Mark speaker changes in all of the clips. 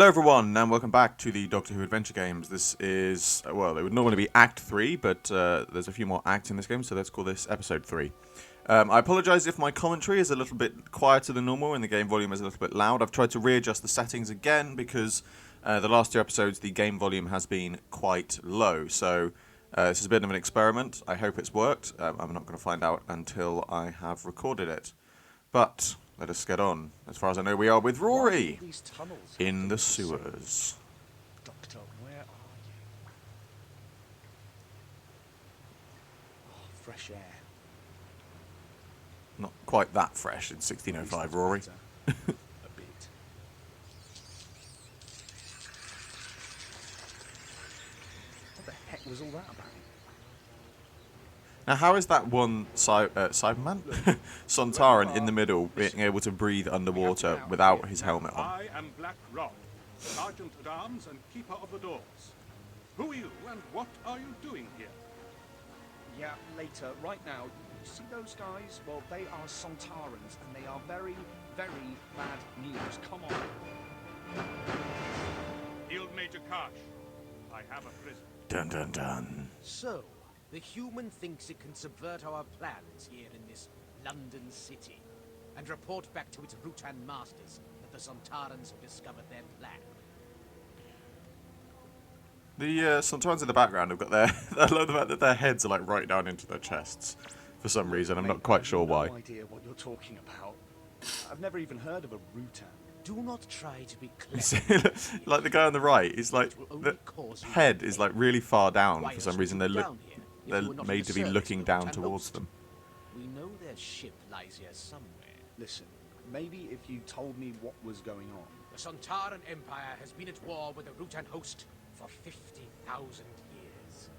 Speaker 1: Hello everyone, and welcome back to the Doctor Who Adventure Games. This is, well, it would normally be Act 3, but there's a few more acts in this game, so let's call this Episode 3. I apologise if my commentary is a little bit quieter than normal and the game volume is a little bit loud. I've tried to readjust the settings again because the last two episodes the game volume has been quite low, so this is a bit of an experiment. I hope it's worked. I'm not going to find out until I have recorded it. But let us get on. As far as I know, we are with Rory in the sewers.
Speaker 2: Doctor, where are you? Oh, fresh air.
Speaker 1: Not quite that fresh in 1605, Rory.
Speaker 2: A bit. What the heck was all that about?
Speaker 1: Now, how is that one Cyberman? Sontaran in the middle being able to breathe underwater without his helmet on?
Speaker 3: I am Black Rod, Sergeant at Arms and Keeper of the Doors. Who are you and what are you doing here?
Speaker 2: Yeah, later. Right now, you see those guys? Well, they are Sontarans, and they are very, very bad news. Come on.
Speaker 3: Field Major Karsh, I have a prisoner.
Speaker 1: Dun dun dun.
Speaker 4: So, the human thinks it can subvert our plans here in this London city, and report back to its Rutan masters that the Sontarans have discovered their plan.
Speaker 1: The Sontarans in the background have got their... I love the fact that their heads are like right down into their chests. For some reason, I'm not quite sure why.
Speaker 2: I have no idea what you're talking about. I've never even heard of a Rutan.
Speaker 4: Do not try to be clever.
Speaker 1: Like the guy on the right, he's like...
Speaker 4: It will only
Speaker 1: The
Speaker 4: cause you
Speaker 1: head is like really far down.
Speaker 4: Why
Speaker 1: For some
Speaker 4: else
Speaker 1: reason,
Speaker 4: would
Speaker 1: they're
Speaker 4: you down here if
Speaker 1: they're
Speaker 4: you were not in
Speaker 1: made
Speaker 4: the
Speaker 1: to be
Speaker 4: service
Speaker 1: looking
Speaker 4: of the
Speaker 1: down
Speaker 4: Rutan
Speaker 1: towards
Speaker 4: host?
Speaker 1: them.
Speaker 4: We know their ship lies here somewhere.
Speaker 2: Listen, maybe if you told me what was going on.
Speaker 4: The Sontaran Empire has been at war with the Rutan host for 50,000 years.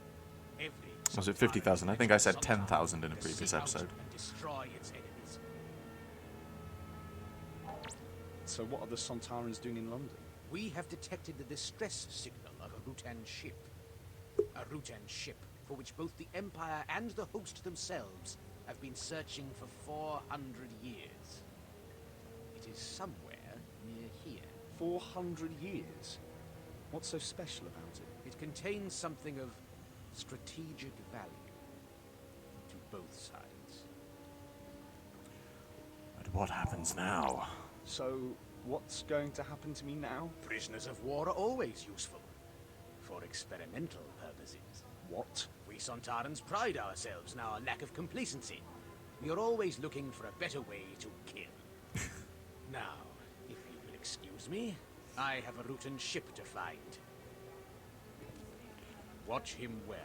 Speaker 4: Every
Speaker 1: Was it
Speaker 4: Sontaran
Speaker 1: 50,000? I think I said
Speaker 4: Sontaran
Speaker 1: 10,000 in a
Speaker 4: to
Speaker 1: previous
Speaker 4: seek out
Speaker 1: episode.
Speaker 4: and destroy its enemies.
Speaker 2: So what are the Sontarans doing in London?
Speaker 4: We have detected the distress signal of a Rutan ship. A Rutan ship for which both the Empire and the host themselves have been searching for 400 years. It is somewhere near here.
Speaker 2: 400 years? What's so special about it?
Speaker 4: It contains something of strategic value to both sides.
Speaker 1: But what happens now?
Speaker 2: So, what's going to happen to me now?
Speaker 4: Prisoners of war are always useful for experimental purposes.
Speaker 2: What?
Speaker 4: We Sontarans pride ourselves in our lack of complacency. We are always looking for a better way to kill. Now, if you will excuse me, I have a Rutan ship to find. Watch him well.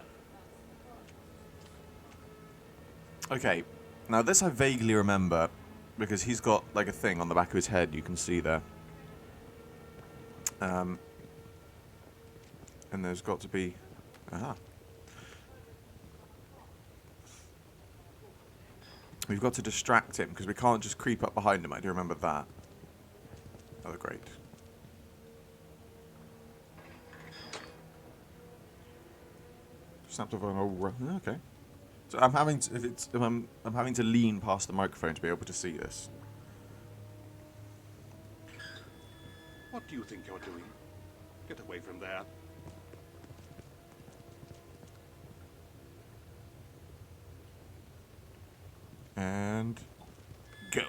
Speaker 1: Okay, now this I vaguely remember, because he's got like a thing on the back of his head you can see there. And there's got to be... Aha. We've got to distract him, because we can't just creep up behind him. I do remember that. Oh, great. Snapped off an old... Okay. So I'm having to, if I'm having to lean past the microphone to be able to see this.
Speaker 3: What do you think you're doing? Get away from there.
Speaker 1: And go.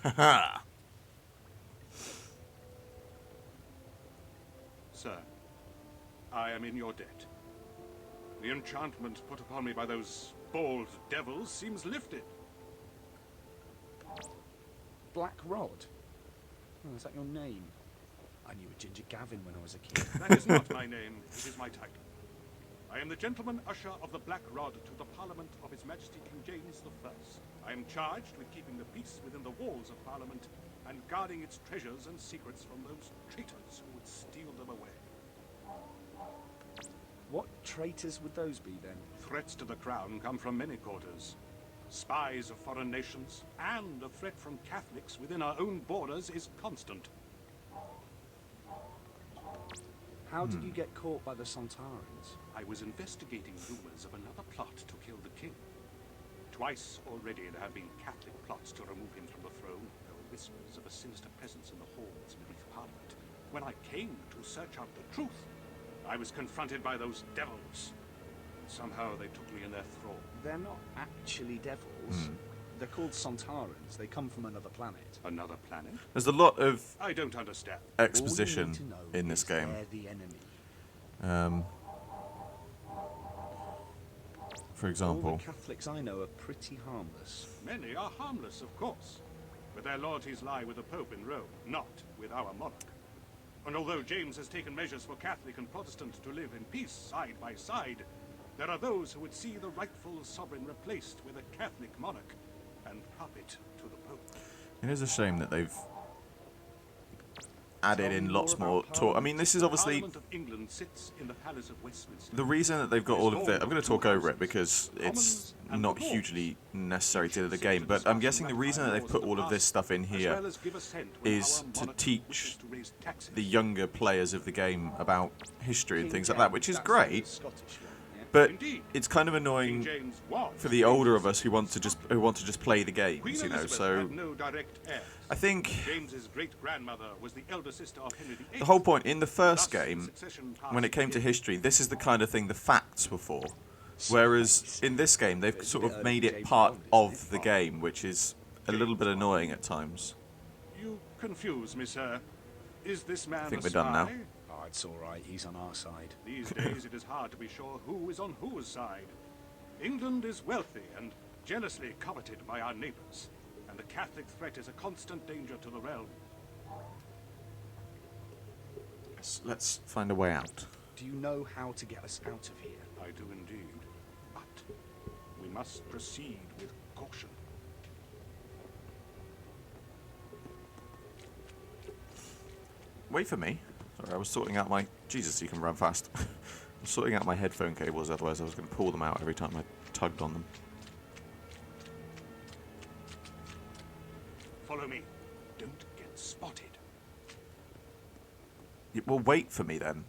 Speaker 1: Haha.
Speaker 3: Sir, I am in your debt. The enchantment put upon me by those bald devils seems lifted.
Speaker 2: Black Rod? Oh, is that your name? I knew a Ginger Gavin when I was a kid.
Speaker 3: That is not my name, it is my title. I am the Gentleman Usher of the Black Rod to the Parliament of His Majesty King James I. I am charged with keeping the peace within the walls of Parliament and guarding its treasures and secrets from those traitors who would steal them away.
Speaker 2: What traitors would those be then?
Speaker 3: Threats to the crown come from many quarters. Spies of foreign nations, and a threat from Catholics within our own borders is constant.
Speaker 2: How did you get caught by the Sontarans?
Speaker 3: I was investigating rumors of another plot to kill the king. To Twice already there have been Catholic plots to remove him from the throne. There were whispers of a sinister presence in the halls beneath Parliament. When I came to search out the truth, I was confronted by those devils. Somehow they took me in their thrall.
Speaker 2: They're not actually devils. They're called Sontarans. They come from another planet.
Speaker 3: Another planet?
Speaker 1: There's a lot of
Speaker 3: I don't understand.
Speaker 1: exposition
Speaker 2: All you need to know
Speaker 1: in this
Speaker 2: is
Speaker 1: game.
Speaker 2: they're the enemy.
Speaker 1: For
Speaker 2: All
Speaker 1: example,
Speaker 2: the Catholics I know are pretty harmless.
Speaker 3: Many are harmless, of course. But their loyalties lie with the Pope in Rome, not with our monarch. And although James has taken measures for Catholic and Protestant to live in peace side by side, there are those who would see the rightful sovereign replaced with a Catholic monarch and puppet to the Pope.
Speaker 1: it is a shame that they've added
Speaker 2: Tell
Speaker 1: in
Speaker 2: me
Speaker 1: lots
Speaker 2: more
Speaker 1: more
Speaker 2: about
Speaker 1: talk. I mean, this is obviously
Speaker 3: Parliament of England sits in the Palace of Westminster.
Speaker 1: the reason that they've got all of this. I'm going to talk over it because it's not hugely necessary to the game, but I'm guessing the reason that they've put all of this stuff in here
Speaker 3: as well as give assent when
Speaker 1: is
Speaker 3: our
Speaker 1: to
Speaker 3: monarch
Speaker 1: teach
Speaker 3: wishes to raise taxes.
Speaker 1: the younger players of the game about history and
Speaker 2: King
Speaker 1: things like that,
Speaker 2: James,
Speaker 1: which is
Speaker 2: that's
Speaker 1: great,
Speaker 2: the Scottish one, yeah?
Speaker 1: but
Speaker 3: Indeed.
Speaker 1: it's kind of
Speaker 3: King
Speaker 1: annoying
Speaker 3: James was
Speaker 1: for the older of us who want to just play the games,
Speaker 3: Queen
Speaker 1: you know.
Speaker 3: Elizabeth
Speaker 1: So
Speaker 3: had no direct heirs.
Speaker 1: I think
Speaker 3: James's great-grandmother was the elder sister of Henry VIII.
Speaker 1: the whole point in the first
Speaker 3: Thus,
Speaker 1: game,
Speaker 3: succession
Speaker 1: when it
Speaker 3: passed
Speaker 1: came to
Speaker 3: in.
Speaker 1: history, this is the kind of thing the facts were for. Whereas in this game, they've sort of made it part of the game, which is a little bit annoying at times.
Speaker 3: You confuse me, sir. Is this man
Speaker 1: I think
Speaker 3: a
Speaker 1: we're done now.
Speaker 3: spy?
Speaker 2: Oh, it's all right. He's on our side.
Speaker 3: These days it is hard to be sure who is on whose side. England is wealthy and jealously coveted by our neighbors, and the Catholic threat is a constant danger to the realm.
Speaker 1: Let's find a way out.
Speaker 2: Do you know how to get us out of here?
Speaker 3: I do indeed, but we must proceed with caution.
Speaker 1: Wait for me. Sorry, I was sorting out my... Jesus, you can run fast. I was sorting out my headphone cables, otherwise I was going to pull them out every time I tugged on them.
Speaker 3: Follow me. Don't get spotted.
Speaker 1: Well, wait for me then.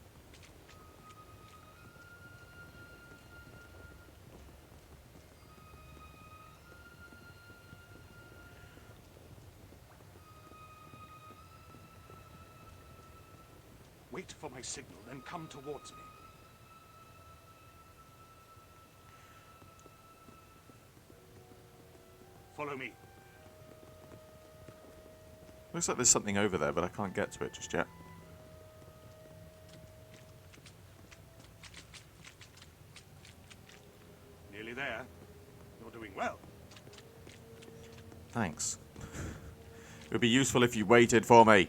Speaker 3: Wait for my signal, then come towards me. Follow me.
Speaker 1: Looks like there's something over there, but I can't get to it just yet.
Speaker 3: Nearly there. You're doing well.
Speaker 1: Thanks. It would be useful if you waited for me.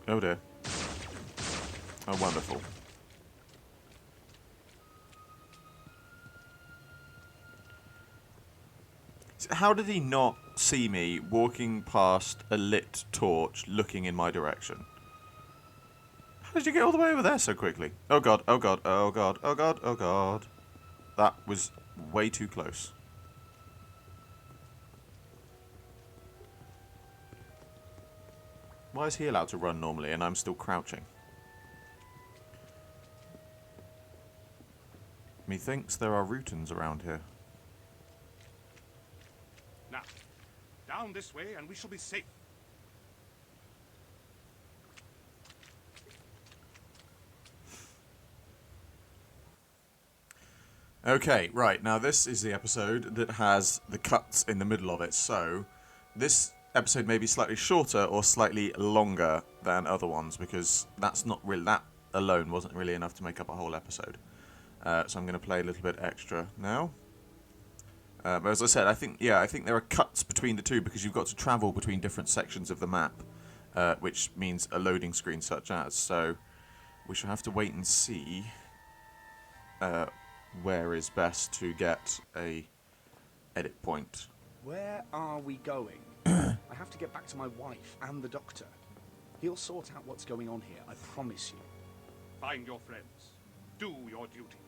Speaker 1: Oh dear. Oh, wonderful. How did he not see me walking past a lit torch looking in my direction? How did you get all the way over there so quickly? Oh god, oh god, oh god, oh god, oh god. That was way too close. Why is he allowed to run normally and I'm still crouching? Methinks there are Rootons around here.
Speaker 3: Now, down this way and we shall be safe.
Speaker 1: Okay, right, now this is the episode that has the cuts in the middle of it, so this episode may be slightly shorter or slightly longer than other ones, because that's not really, that alone wasn't really enough to make up a whole episode. So I'm going to play a little bit extra now. But as I said, I think there are cuts between the two, because you've got to travel between different sections of the map, which means a loading screen such as, so we shall have to wait and see where is best to get a edit point.
Speaker 2: Where are we going? I have to get back to my wife and the doctor. He'll sort out what's going on here, I promise you.
Speaker 3: Find your friends. Do your duty.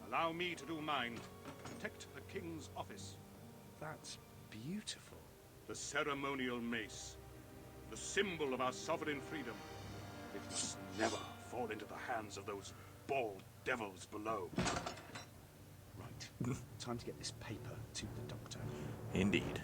Speaker 3: Allow me to do mine. Protect the king's office.
Speaker 2: That's beautiful.
Speaker 3: The ceremonial mace. The symbol of our sovereign freedom. It must never fall into the hands of those bald devils below.
Speaker 2: Right. Time to get this paper to the doctor.
Speaker 1: Indeed.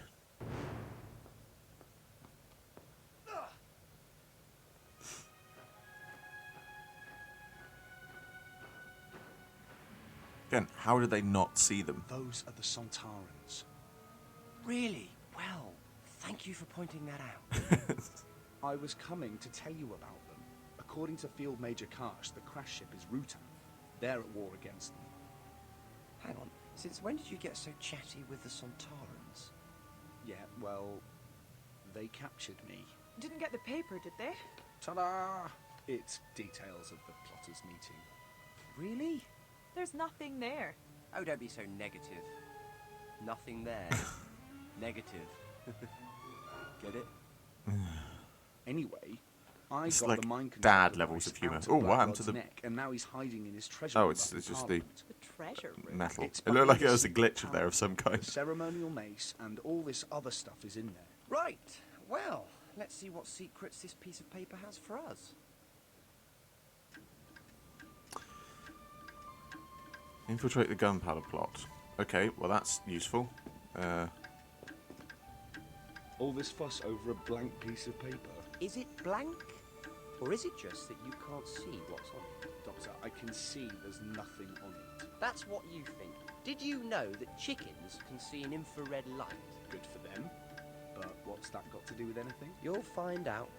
Speaker 1: Again, how did they not see them?
Speaker 2: Those are the Sontarans.
Speaker 5: Really? Well, thank you for pointing that out.
Speaker 2: I was coming to tell you about them. According to Field Major Karsh, the crash ship is Rutan. They're at war against them.
Speaker 5: Hang on. Since when did you get so chatty with the Sontarans?
Speaker 2: Yeah, well, they captured me.
Speaker 6: Didn't get the paper, did they?
Speaker 2: Ta-da! It's details of the plotters' meeting.
Speaker 5: Really?
Speaker 6: There's nothing there.
Speaker 5: Oh, don't be so negative. Nothing there. Negative. Get it?
Speaker 2: Anyway, I
Speaker 1: It's
Speaker 2: got
Speaker 1: like
Speaker 2: the mind
Speaker 1: dad
Speaker 2: control
Speaker 1: levels
Speaker 2: device
Speaker 1: of humour.
Speaker 2: out
Speaker 1: Oh,
Speaker 2: of
Speaker 1: what happened to
Speaker 2: Blackrod's
Speaker 1: the-
Speaker 2: neck, and now he's hiding in his treasure
Speaker 1: Oh,
Speaker 2: room
Speaker 1: it's
Speaker 2: up in
Speaker 1: just
Speaker 2: Parliament.
Speaker 6: The treasure room.
Speaker 1: metal.
Speaker 2: It's
Speaker 1: It looked like
Speaker 2: behind
Speaker 1: it was a
Speaker 2: secret
Speaker 1: glitch of there of some
Speaker 2: tower.
Speaker 1: kind.
Speaker 2: The ceremonial mace and all this other stuff is in there.
Speaker 5: Right. Well, let's see what secrets this piece of paper has for us.
Speaker 1: Infiltrate the gunpowder plot. Okay, well that's useful.
Speaker 2: All this fuss over a blank piece of paper.
Speaker 5: Is it blank? Or is it just that you can't see what's on it?
Speaker 2: Doctor, I can see there's nothing on it.
Speaker 5: That's what you think. Did you know that chickens can see an infrared light?
Speaker 2: Good for them. But what's that got to do with anything?
Speaker 5: You'll find out.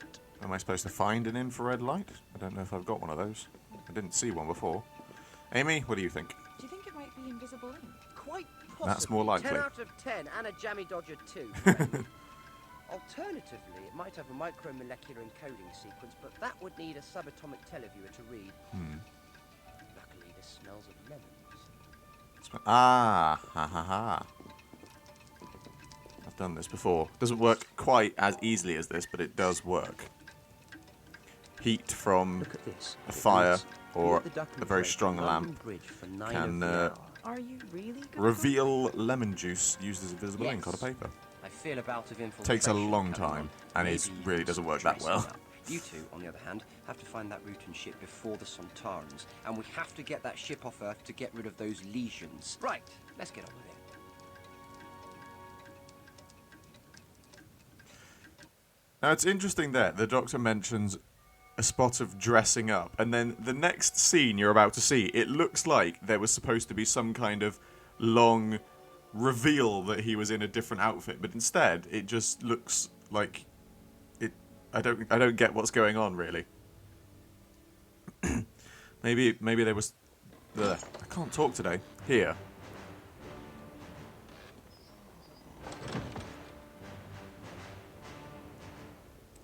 Speaker 1: Am I supposed to find an infrared light? I don't know if I've got one of those. I didn't see one before. Amy, what do you think?
Speaker 6: Do you think it might be invisible ink?
Speaker 5: Quite possibly.
Speaker 1: That's more likely.
Speaker 5: 10 out of 10 and a jammy dodger too. friend. Alternatively, it might have a micromolecular encoding sequence, but that would need a subatomic televiewer to read. Luckily, this smells of lemons.
Speaker 1: Ah, ha ha ha. I've done this before. Doesn't work quite as easily as this, but it does work. Heat from
Speaker 5: Look at this.
Speaker 1: a
Speaker 5: It
Speaker 1: fire
Speaker 5: reads,
Speaker 1: or
Speaker 5: "Be at the Duck and
Speaker 1: a very
Speaker 5: Drake,
Speaker 1: strong
Speaker 5: London
Speaker 1: lamp
Speaker 5: Bridge for 9
Speaker 1: can,
Speaker 5: of the hour."
Speaker 6: Are you really going
Speaker 1: reveal lemon juice used as invisible ink on a
Speaker 5: Yes.
Speaker 1: paper.
Speaker 5: I feel a bout of infiltration
Speaker 1: Takes a long
Speaker 5: coming
Speaker 1: time,
Speaker 5: on.
Speaker 1: and it
Speaker 5: Maybe
Speaker 1: really
Speaker 5: you
Speaker 1: doesn't
Speaker 5: can
Speaker 1: work that
Speaker 5: trace
Speaker 1: well.
Speaker 5: it up. You two, on the other hand, have to find that Rutan ship before the Sontarans, and we have to get that ship off Earth to get rid of those lesions. Right, let's get on with it.
Speaker 1: Now it's interesting there, the Doctor mentions a spot of dressing up, and then the next scene you're about to see, it looks like there was supposed to be some kind of long reveal that he was in a different outfit, but instead it just looks like it. I don't get what's going on really. maybe there was. I can't talk today. Here.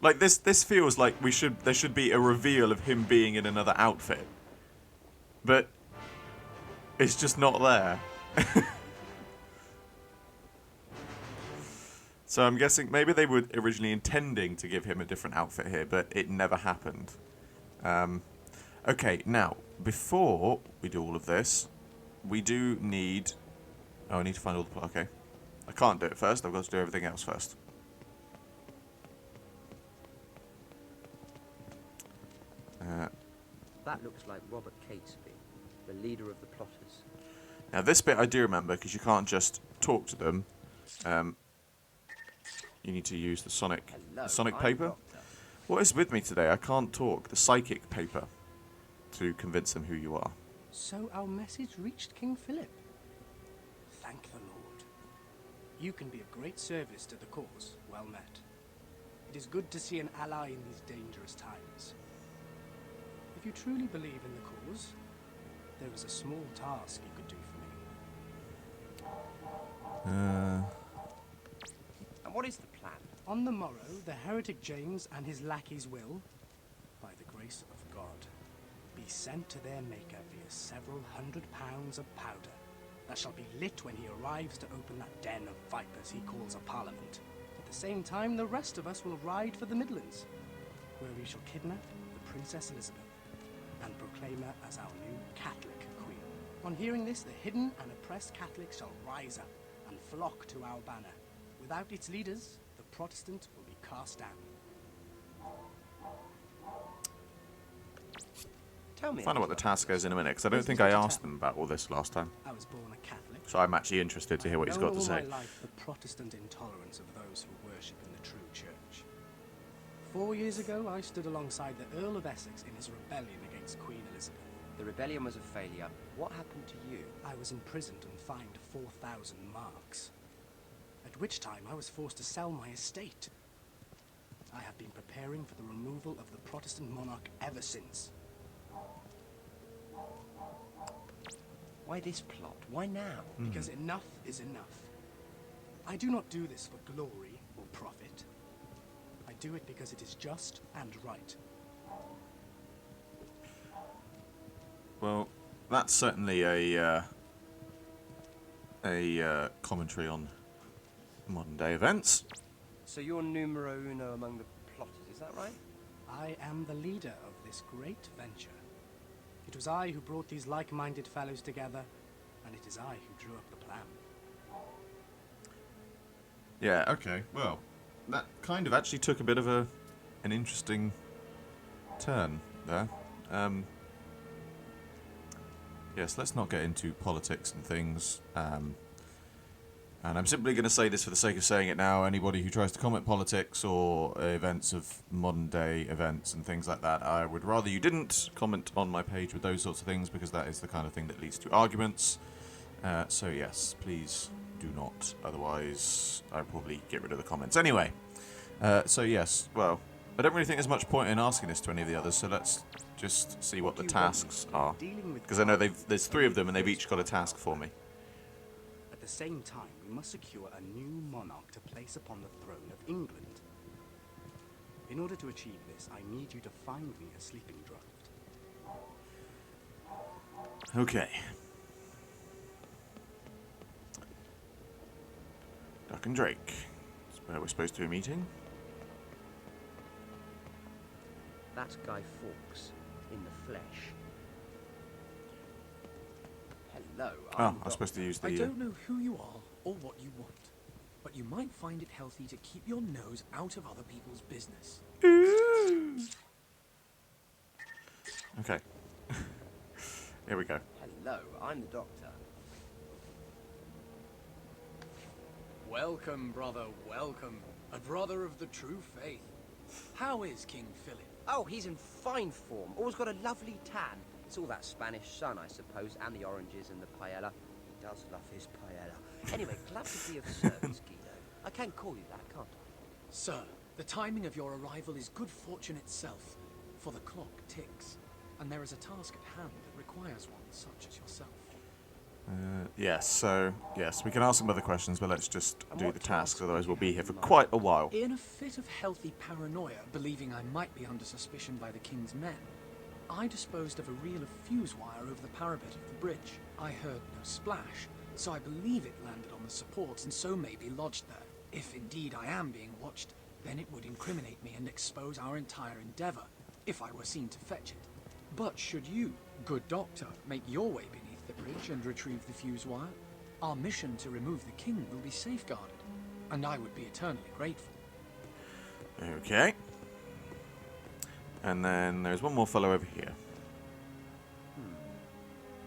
Speaker 1: Like this feels like there should be a reveal of him being in another outfit. But it's just not there. So I'm guessing maybe they were originally intending to give him a different outfit here, but it never happened. Okay, now, before we do all of this, we do need... Oh, I need to find all the... Okay. I can't do it first, I've got to do everything else first.
Speaker 5: That looks like Robert Catesby, the leader of the plotters.
Speaker 1: Now this bit I do remember, because you can't just talk to them. You need to use the sonic
Speaker 5: Hello, I'm
Speaker 1: paper.
Speaker 5: Doctor.
Speaker 1: What is with me today? I can't talk. The psychic paper. To convince them who you are.
Speaker 7: So our message reached King Philip. Thank the Lord. You can be of great service to the cause. Well met. It is good to see an ally in these dangerous times. If you truly believe in the cause, there is a small task you could do for me.
Speaker 5: And what is the plan?
Speaker 7: On the morrow, the heretic James and his lackeys will, by the grace of God, be sent to their maker via several £100 of powder that shall be lit when he arrives to open that den of vipers he calls a parliament. At the same time, the rest of us will ride for the Midlands, where we shall kidnap the Princess Elizabeth and proclaim her as our new Catholic queen. On hearing this, the hidden and oppressed Catholics shall rise up and flock to our banner. Without its leaders, the Protestant will be cast down.
Speaker 5: Tell me.
Speaker 1: Find out what the task is in a minute, because I don't
Speaker 7: This
Speaker 1: think
Speaker 7: is
Speaker 1: I
Speaker 7: Mr.
Speaker 1: asked them about all this last time.
Speaker 7: I was born a Catholic.
Speaker 1: So I'm actually interested to hear what he's got to say.
Speaker 7: All my life the Protestant intolerance of those who worship in the true church. 4 years ago, I stood alongside the Earl of Essex in his rebellion against Queen Elizabeth.
Speaker 5: The rebellion was a failure. What happened to you?
Speaker 7: I was imprisoned and fined 4,000 marks. At which time I was forced to sell my estate. I have been preparing for the removal of the Protestant monarch ever since.
Speaker 5: Why this plot? Why now?
Speaker 7: Because enough is enough. I do not do this for glory or profit. I do it because it is just and right.
Speaker 1: Well, that's certainly a commentary on modern day events.
Speaker 5: So you're numero uno among the plotters, is that right?
Speaker 7: I am the leader of this great venture. It was I who brought these like-minded fellows together, and it is I who drew up the plan.
Speaker 1: Yeah, okay. Well, that kind of actually took a bit of an interesting turn there. Yes, let's not get into politics and things. And I'm simply going to say this for the sake of saying it now. Anybody who tries to comment politics or events of modern day events and things like that, I would rather you didn't comment on my page with those sorts of things, because that is the kind of thing that leads to arguments. So yes, please do not. Otherwise, I'll probably get rid of the comments. Anyway, so yes, well, I don't really think there's much point in asking this to any of the others, so let's just see what the tasks are. Because I know there's 3 of them and they've each got a task for me.
Speaker 7: At the same time, we must secure a new monarch to place upon the throne of England. In order to achieve this, I need you to find me a sleeping draught.
Speaker 1: Okay. Duck and Drake. That's where we're supposed to be meeting.
Speaker 5: That's Guy Fawkes, in the flesh. Hello,
Speaker 1: Oh, I was supposed to use the...
Speaker 8: I don't know who you are or what you want, but you might find it healthy to keep your nose out of other people's business.
Speaker 1: Okay. Here we go.
Speaker 5: Hello, I'm the Doctor.
Speaker 8: Welcome, brother, welcome. A brother of the true faith. How is King Philip?
Speaker 5: Oh, he's in fine form. Always got a lovely tan. It's all that Spanish sun, I suppose, and the oranges and the paella. He does love his paella. Anyway, glad to be of service, Guido. I can call you that, can't I?
Speaker 8: Sir, the timing of your arrival is good fortune itself, for the clock ticks, and there is a task at hand that requires one such as yourself.
Speaker 1: Yes, so, yes, we can ask some other questions, but let's just
Speaker 5: And
Speaker 1: do
Speaker 5: what
Speaker 1: the tasks,
Speaker 5: task
Speaker 1: otherwise
Speaker 5: do you
Speaker 1: we'll be
Speaker 5: have
Speaker 1: here
Speaker 5: in
Speaker 1: for
Speaker 5: mind?
Speaker 1: quite a while.
Speaker 8: In a fit of healthy paranoia, believing I might be under suspicion by the King's men, I disposed of a reel of fuse wire over the parapet of the bridge. I heard no splash, so I believe it landed on the supports and so may be lodged there. If indeed I am being watched, then it would incriminate me and expose our entire endeavour, if I were seen to fetch it. But should you, good doctor, make your way beneath the bridge and retrieve the fuse wire, our mission to remove the King will be safeguarded, and I would be eternally grateful.
Speaker 1: Okay. And then there's one more fellow over here.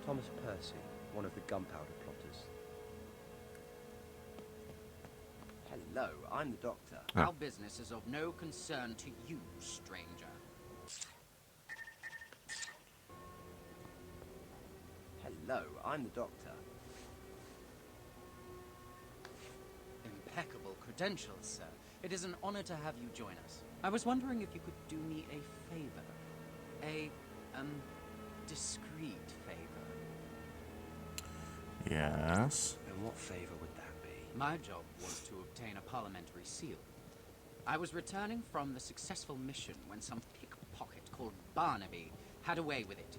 Speaker 5: Thomas Percy, one of the Gunpowder plotters. Hello, I'm the Doctor.
Speaker 1: Ah.
Speaker 9: Our business is of no concern to you, stranger.
Speaker 5: Hello, I'm the Doctor.
Speaker 9: Impeccable credentials, sir. It is an honor to have you join us. I was wondering if you could do me a favor. A, discreet favor.
Speaker 1: Yes.
Speaker 5: And what favour would that be?
Speaker 9: My job was to obtain a parliamentary seal. I was returning from the successful mission when some pickpocket called Barnaby had a way with it.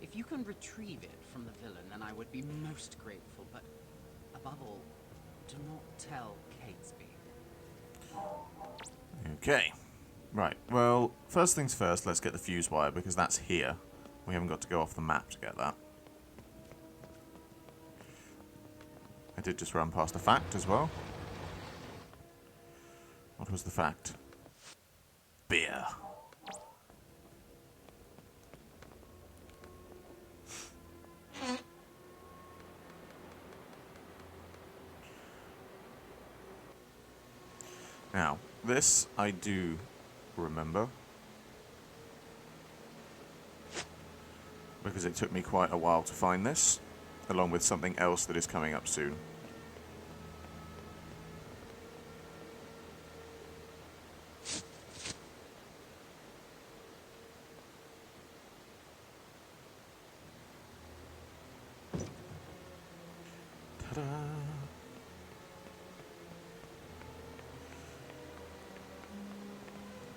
Speaker 9: If you can retrieve it from the villain, then I would be most grateful, but above all, do not tell Catesby.
Speaker 1: Okay. Right, well, first things first, let's get the fuse wire, because that's here. We haven't got to go off the map to get that. I did just run past a fact as well. What was the fact? Beer. Now, this I do remember, because it took me quite a while to find this, along with something else that is coming up soon. Ta-da!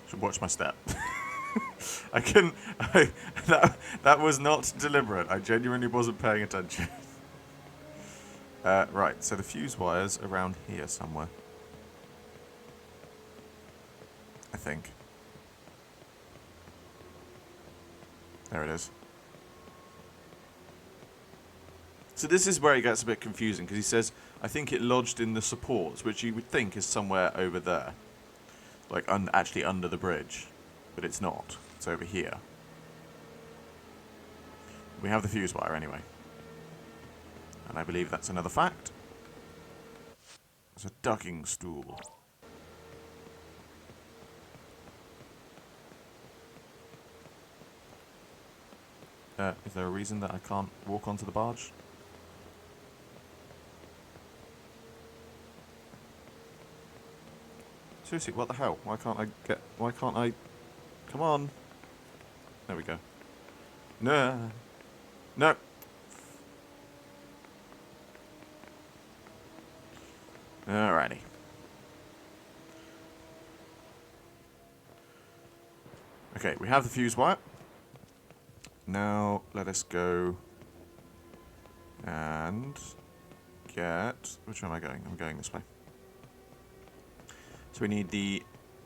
Speaker 1: Should watch my step. I couldn't. That was not deliberate. I genuinely wasn't paying attention. Right, so the fuse wire's around here somewhere. I think. There it is. So this is where it gets a bit confusing, because he says, I think it lodged in the supports, which you would think is somewhere over there. Like, actually under the bridge. But it's not. It's over here. We have the fuse wire anyway. And I believe that's another fact. It's a ducking stool. Is there a reason that I can't walk onto the barge? Seriously, what the hell? Why can't I... Come on. There we go. No. No. Alrighty. Okay, we have the fuse wire. Now, let us go and get... Which way am I going? I'm going this way. So we need the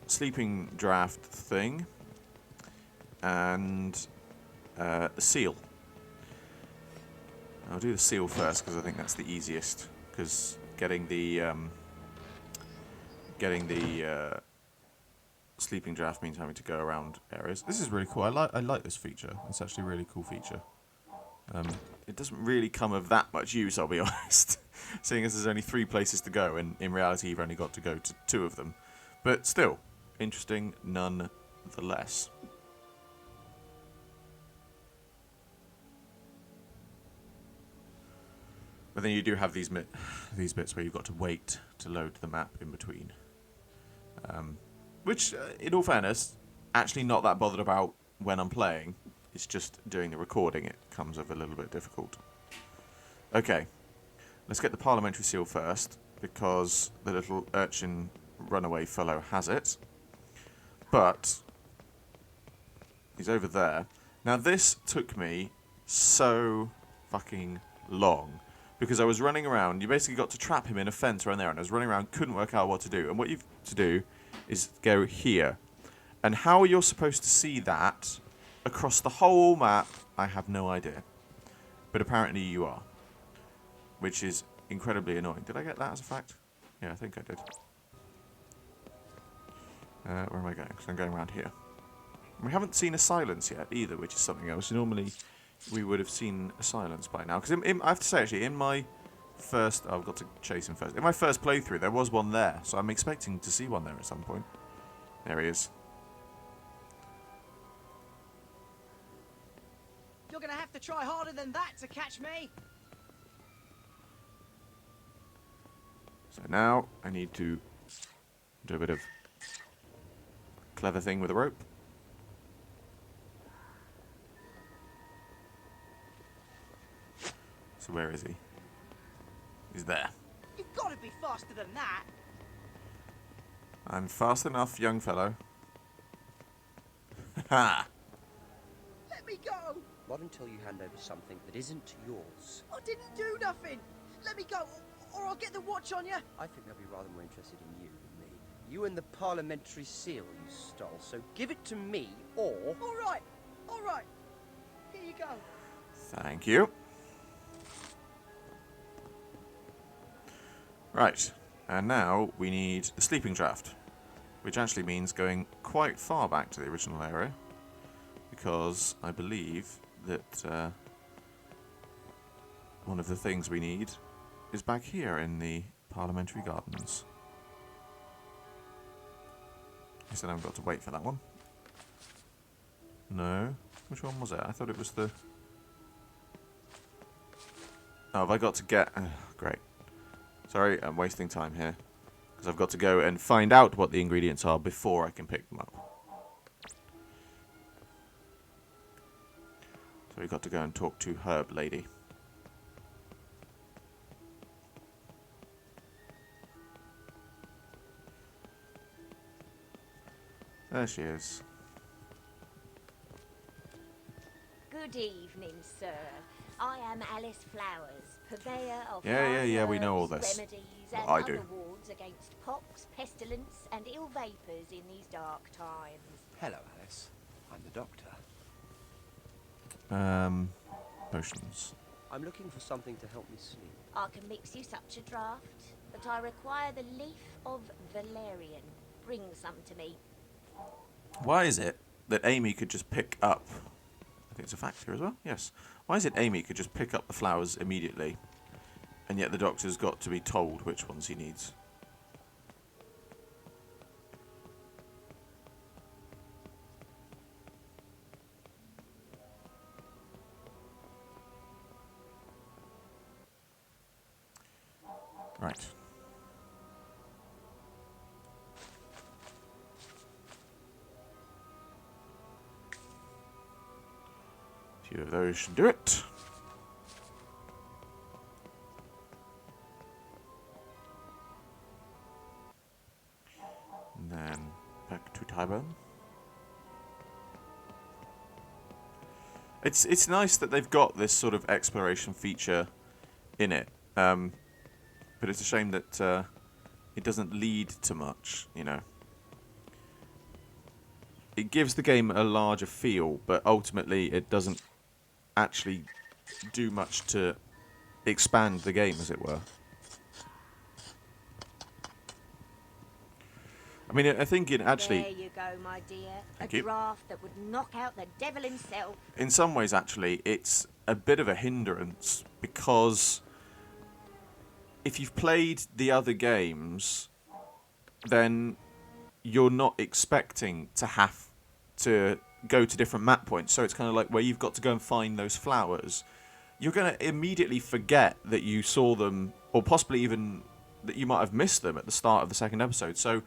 Speaker 1: sleeping draft thing and the seal. I'll do the seal first because I think that's the easiest. Because getting the sleeping draft means having to go around areas. This is really cool. I like this feature. It's actually a really cool feature. It doesn't really come of that much use, I'll be honest. Seeing as there's only 3 places to go, and in reality you've only got to go to 2 of them. But still, interesting nonetheless. But then you do have these bits where you've got to wait to load the map in between. Which, in all fairness, actually not that bothered about when I'm playing. It's just doing the recording it comes of a little bit difficult. Okay, let's get the parliamentary seal first, because the little urchin runaway fellow has it. But he's over there. Now this took me so fucking long, because I was running around. You basically got to trap him in a fence around there, and I was running around, couldn't work out what to do. And what you've to do is go here. And how you're supposed to see that across the whole map, I have no idea. But apparently you are. Which is incredibly annoying. Did I get that as a fact? Yeah, I think I did. Where am I going? Because I'm going around here. We haven't seen a silence yet either, which is something else. Normally we would have seen a silence by now. Because I have to say, actually, in my first... Oh, I've got to chase him first. In my first playthrough, there was one there. So I'm expecting to see one there at some point. There he is.
Speaker 5: You're gonna have to try harder than that to catch me.
Speaker 1: So now I need to do a bit of clever thing with a rope. So where is he? He's there.
Speaker 5: You've got to be faster than that.
Speaker 1: I'm fast enough, young fellow. Ha!
Speaker 5: Let me go. Not until you hand over something that isn't yours. I didn't do nothing. Let me go, or I'll get the watch on you. I think they'll be rather more interested in you than me. You and the parliamentary seal you stole, so give it to me, or... All right. Here you go.
Speaker 1: Thank you. Right, and now we need the sleeping draft, which actually means going quite far back to the original area, because I believe that one of the things we need is back here in the Parliamentary Gardens. You said I've got to wait for that one. No. Which one was it? I thought it was the... Oh, have I got to get... great. Sorry, I'm wasting time here. Because I've got to go and find out what the ingredients are before I can pick them up. So we've got to go and talk to Herb Lady. There she is.
Speaker 10: Good evening, sir. I am Alice Flowers, purveyor of
Speaker 1: Yeah, we know all this.
Speaker 10: remedies
Speaker 1: Well,
Speaker 10: and
Speaker 1: I
Speaker 10: other
Speaker 1: do.
Speaker 10: wards against pox, pestilence, and ill vapours in these dark times.
Speaker 5: Hello, Alice. I'm the doctor.
Speaker 1: Potions.
Speaker 5: I'm looking for something to help me sleep.
Speaker 10: I can mix you such a draught, but I require the leaf of valerian. Bring some to me.
Speaker 1: Why is it that Amy could just pick up... I think it's a fact here as well, yes. Why is it Amy could just pick up the flowers immediately, and yet the doctor's got to be told which ones he needs? Right. A few of those should do it. And then back to Tyburn. It's nice that they've got this sort of exploration feature in it, but it's a shame that it doesn't lead to much, you know. It gives the game a larger feel, but ultimately it doesn't actually do much to expand the game, as it were. I mean, I think it actually...
Speaker 10: There you go, my dear.
Speaker 1: Thank
Speaker 10: a
Speaker 1: you.
Speaker 10: draught that would knock out the devil himself.
Speaker 1: In some ways, actually, it's a bit of a hindrance, because if you've played the other games, then you're not expecting to have to go to different map points. So it's kind of like where you've got to go and find those flowers. You're going to immediately forget that you saw them, or possibly even that you might have missed them at the start of the second episode. So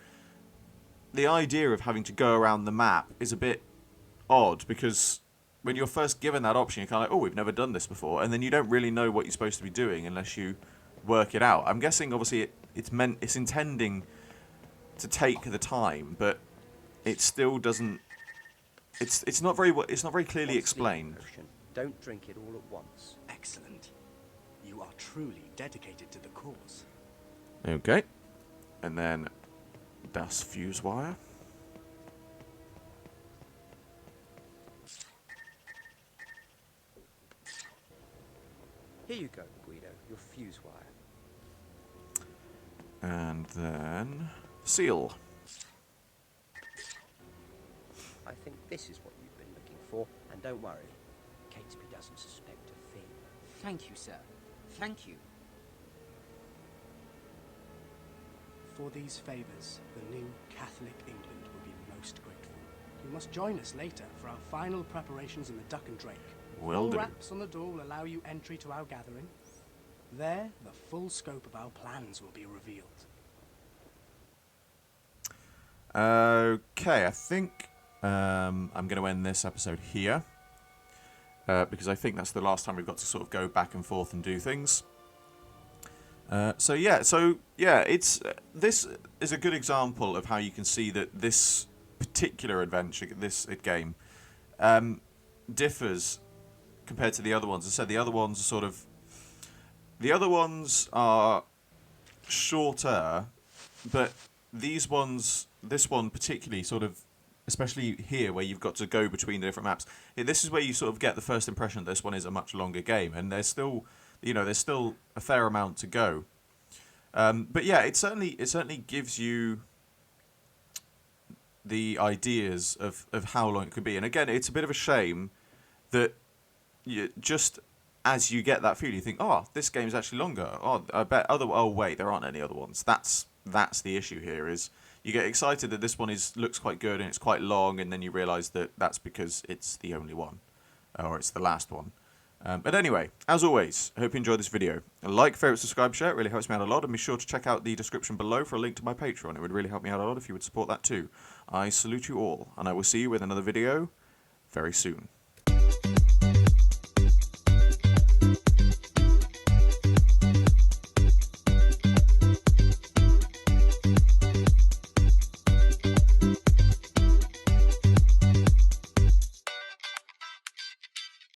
Speaker 1: the idea of having to go around the map is a bit odd, because when you're first given that option, you're kind of like, oh, we've never done this before, and then you don't really know what you're supposed to be doing unless you work it out. I'm guessing, obviously, it's intending to take the time, but it still doesn't. It's not very clearly
Speaker 5: One
Speaker 1: explained.
Speaker 5: sleeping potion. Don't drink it all at once.
Speaker 7: Excellent. You are truly dedicated to the cause.
Speaker 1: Okay, and then das fuse wire.
Speaker 5: Here you go, Guido. Your fuse wire.
Speaker 1: And then seal.
Speaker 5: I think this is what you've been looking for, and don't worry, Catesby doesn't suspect a thing.
Speaker 9: Thank you, sir. Thank you.
Speaker 7: For these favours, the new Catholic England will be most grateful. You must join us later for our final preparations in the Duck and Drake.
Speaker 1: Will
Speaker 7: Full
Speaker 1: do.
Speaker 7: wraps on the door will allow you entry to our gathering. There, the full scope of our plans will be revealed.
Speaker 1: Okay, I think I'm going to end this episode here, because I think that's the last time we've got to sort of go back and forth and do things. So yeah, it's this is a good example of how you can see that this particular adventure, this game, differs compared to the other ones. As I said, the other ones are shorter, but this one particularly sort of, especially here where you've got to go between the different maps, this is where you sort of get the first impression that this one is a much longer game, and there's still a fair amount to go. But yeah, it certainly gives you the ideas of how long it could be. And again, it's a bit of a shame that just as you get that feel, you think, oh, this game's actually longer. Oh, I bet oh wait, there aren't any other ones. That's that's the issue here. Is you get excited that this one looks quite good and it's quite long, and then you realise that that's because it's the only one, or it's the last one. But anyway, as always, I hope you enjoyed this video. Like, favourite, subscribe, share. It really helps me out a lot. And be sure to check out the description below for a link to my Patreon. It would really help me out a lot if you would support that too. I salute you all, and I will see you with another video very soon.